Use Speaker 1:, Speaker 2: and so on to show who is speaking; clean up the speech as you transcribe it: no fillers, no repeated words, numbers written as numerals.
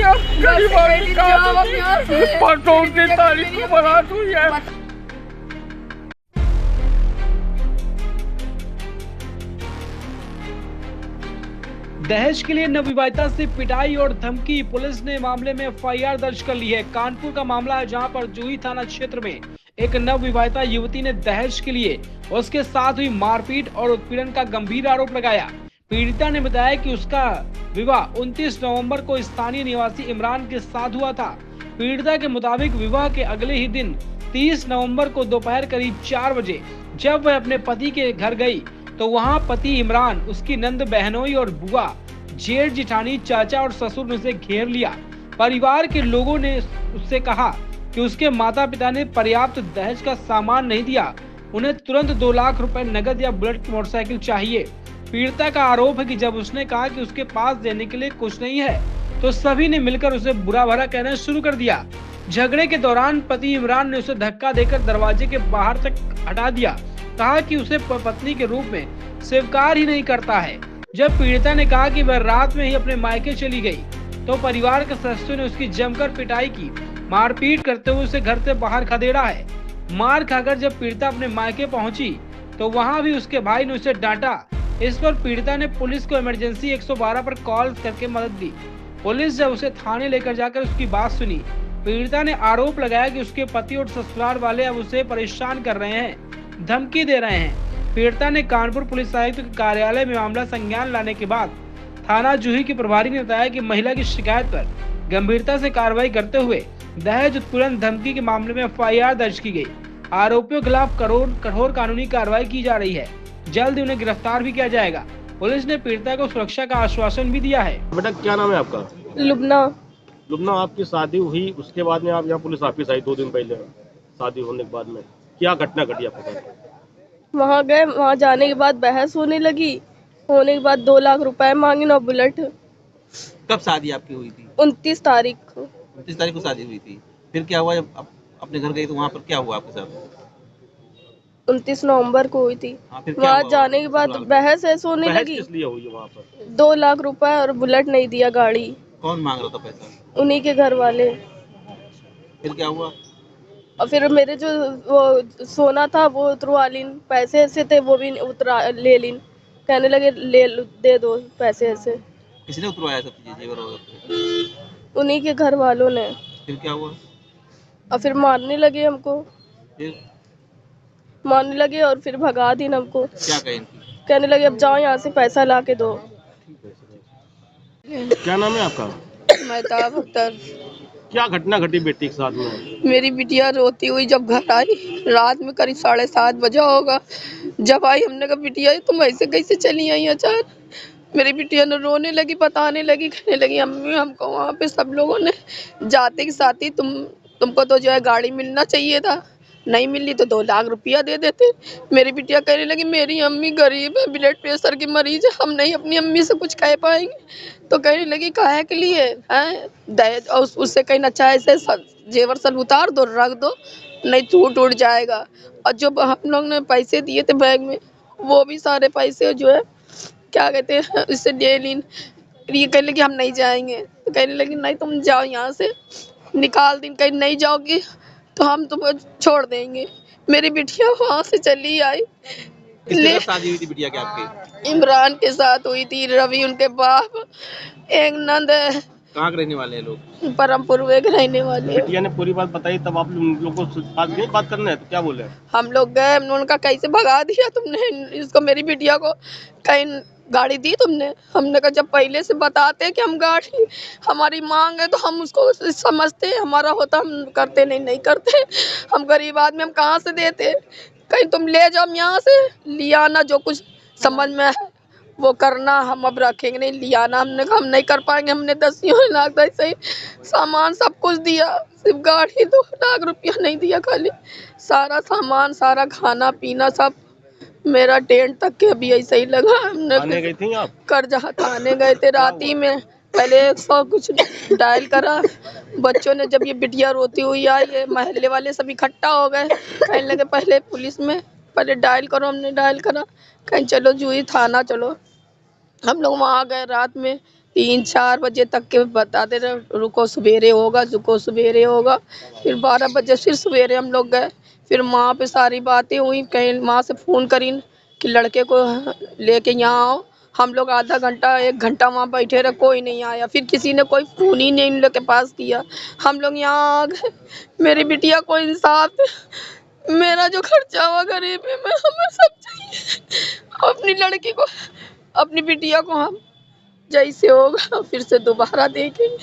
Speaker 1: गरीब आदमी परसों 29 तारीख को बारात हुई है।
Speaker 2: दहेज के लिए नवविवाहिता से पिटाई और धमकी, पुलिस ने मामले में एफआईआर दर्ज कर ली है। कानपुर का मामला है, जहां पर जूही थाना क्षेत्र में एक नवविवाहिता युवती ने दहेज के लिए उसके साथ हुई मारपीट और उत्पीड़न का गंभीर आरोप लगाया। पीड़िता ने बताया कि उसका विवाह 29 नवंबर को स्थानीय निवासी इमरान के साथ हुआ था। पीड़िता के मुताबिक विवाह के अगले ही दिन 30 नवंबर को दोपहर करीब 4 बजे जब वह अपने पति के घर गई तो वहां पति इमरान, उसकी नंद बहनोई और बुआ, जेठ जिठानी, चाचा और ससुर ने उसे घेर लिया। परिवार के लोगों ने उससे कहा कि उसके माता पिता ने पर्याप्त दहेज का सामान नहीं दिया, उन्हें तुरंत 2 लाख रुपए नगद या बुलेट की मोटरसाइकिल चाहिए। पीड़िता का आरोप है कि जब उसने कहा कि उसके पास देने के लिए कुछ नहीं है तो सभी ने मिलकर उसे बुरा भला कहना शुरू कर दिया। झगड़े के दौरान पति इमरान ने उसे धक्का देकर दरवाजे के बाहर तक हटा दिया। कहा कि उसे पत्नी के रूप में स्वीकार ही नहीं करता है। जब पीड़िता ने कहा कि वह रात में ही अपने मायके चली गई तो परिवार के सदस्यों ने उसकी जमकर पिटाई की, मारपीट करते हुए उसे घर से बाहर खदेड़ा है। मार खाकर जब पीड़िता अपने मायके पहुंची तो वहां भी उसके भाई ने उसे डांटा। इस पर पीड़िता ने पुलिस को इमरजेंसी 112 पर कॉल करके मदद दी। पुलिस जब उसे थाने लेकर जाकर उसकी बात सुनी, पीड़िता ने आरोप लगाया कि उसके पति और ससुराल वाले अब उसे परेशान कर रहे हैं, धमकी दे रहे हैं। पीड़िता ने कानपुर पुलिस आयुक्त के कार्यालय में मामला संज्ञान लाने के बाद थाना जूही के प्रभारी ने बताया कि महिला की शिकायत पर गंभीरता से कार्रवाई करते हुए दहेज उत्पीड़न धमकी के मामले में एफआईआर दर्ज की गई। आरोपियों के खिलाफ कठोर कानूनी कार्रवाई की जा रही है। जल्द उन्हें गिरफ्तार भी किया जाएगा। पुलिस ने पीड़िता को सुरक्षा का आश्वासन भी दिया है।
Speaker 3: बेटा क्या नाम है आपका?
Speaker 4: लुबना।
Speaker 3: लुबना, आपकी शादी हुई उसके बाद में आप यहाँ पुलिस ऑफिस आई 2 दिन पहले, शादी होने के बाद में क्या घटना घटी आपके साथ?
Speaker 4: वहाँ गए, वहाँ जाने के बाद बहस होने लगी। होने के बाद 2 लाख रुपए मांगे ना बुलेट।
Speaker 5: कब शादी आपकी हुई थी?
Speaker 4: 29 तारीख को।
Speaker 5: 29 तारीख को शादी हुई थी। फिर क्या हुआ जब आप अपने घर गई तो वहाँ पर क्या हुआ आपके साथ?
Speaker 4: 29 नवंबर को हुई थी। वहाँ जाने के बाद बहस ऐसे होने लगी।
Speaker 3: किस लिए हुई वहाँ पर?
Speaker 4: 2 लाख रुपए और बुलेट नहीं दिया गाड़ी।
Speaker 5: कौन मांग रहा था पैसा?
Speaker 4: उन्हीं के घर वाले।
Speaker 5: फिर क्या हुआ?
Speaker 4: और फिर मेरे जो वो सोना था वो उतरवा लीन, पैसे ऐसे थे वो भी उतरा ले लीन। कहने लगे ले दे दो पैसे ऐसे।
Speaker 5: किसने उतरवाया सब चीजें जेवर वगैरह?
Speaker 4: उन्हीं के घर वालों ने।
Speaker 5: फिर क्या हुआ?
Speaker 4: और फिर मारने लगे हमको।
Speaker 5: फिर
Speaker 4: मारने लगे और फिर भगा दी हमको।
Speaker 5: क्या कहें?
Speaker 4: कहने लगे अब जाओ यहाँ से, पैसा ला के दो।
Speaker 3: क्या नाम है आपका?
Speaker 4: महताब अख्तर।
Speaker 3: क्या घटना घटी बेटी के साथ में?
Speaker 4: मेरी बिटिया रोती हुई जब घर आई, रात में करीब 7:30 बजा होगा। जब आई हमने कहा बिटिया तुम ऐसे कैसे चली आई अचानक? मेरी बिटिया ने रोने लगी, बताने लगी, कहने लगी अम्मी हमको वहाँ पे सब लोगों ने जाते के साथ ही तुमको तो जो है गाड़ी मिलना चाहिए था, नहीं मिली तो 2 लाख रुपया दे देते। मेरी बिटिया कहने लगी मेरी अम्मी गरीब है, ब्लड प्रेशर की मरीज है, हम नहीं अपनी अम्मी से कुछ कह पाएंगे। तो कहने लगी काहे के लिए हैं दहेज, और उससे कहना चाहे ऐसे जेवर सब उतार दो, रख दो, नहीं टूट उड़ जाएगा। और जो हम लोग ने पैसे दिए थे बैग में, वो भी सारे पैसे जो है क्या कहते हैं इससे ले लीन। ये कहने लगी हम नहीं जाएंगे। तो कहने लगी नहीं तुम जाओ यहाँ से, निकाल दिन, कहीं नहीं जाओगी तो हम तुम्हें छोड़ देंगे। मेरी बिटिया वहाँ से चली आई।
Speaker 5: किसके साथ शादी हुई थी बिटिया की आपकी?
Speaker 4: इमरान के साथ हुई थी, रवि उनके बाप, एक नंद है।
Speaker 5: कहाँ के रहने वाले हैं लोग?
Speaker 4: परमपुर वे के रहने वाले।
Speaker 3: बिटिया ने पूरी बात बताई, तब आप लोगों को बात करना है तो क्या बोले?
Speaker 4: हम लोग गए, हमने उनका कैसे भगा दिया तुमने इसको, मेरी बिटिया को कहीं गाड़ी दी तुमने? हमने कहा जब पहले से बताते कि हम गाड़ी हमारी मांग है तो हम उसको समझते, हमारा होता हम करते, नहीं करते। हम गरीब आदमी, हम कहाँ से देते? कहीं तुम ले जाओ यहाँ से, लिया ना, जो कुछ समझ में है वो करना, हम अब रखेंगे नहीं, लिया ना। हमने कहा हम नहीं कर पाएंगे। हमने 10 लाख ऐसे ही सामान सब कुछ दिया, सिर्फ गाड़ी 2 लाख रुपया नहीं दिया, खाली सारा सामान, सारा खाना पीना सब। मेरा टेंट तक के अभी ऐसे ही लगा। हमने
Speaker 3: गई थी आप?
Speaker 4: कर्जा थाने गए थे राती में, पहले 100 कुछ डायल करा। बच्चों ने जब ये बिटिया रोती हुई आई, ये मोहल्ले वाले सब इकट्ठा हो गए, कहने लगे पहले पुलिस में पहले डायल करो। हमने डायल करा, कहीं चलो जूही थाना चलो। हम लोग वहाँ गए रात में, 3-4 बजे तक के बताते रहे रुको सवेरे होगा, रुको सवेरे होगा। फिर 12 बजे फिर सवेरे हम लोग गए। फिर माँ पे सारी बातें हुई, कहीं माँ से फ़ोन करी कि लड़के को लेके यहाँ आओ। हम लोग आधा घंटा 1 घंटा वहाँ बैठे रहे, कोई नहीं आया। फिर किसी ने कोई फ़ोन ही नहीं इन लोग के पास किया। हम लोग यहाँ आ गए। मेरी बिटिया को इंसाफ, मेरा जो खर्चा हुआ गरीब है, मैं हमें सब चाहिए। अपनी लड़की को, अपनी बिटिया को हम जैसे होगा फिर से दोबारा देखेंगे।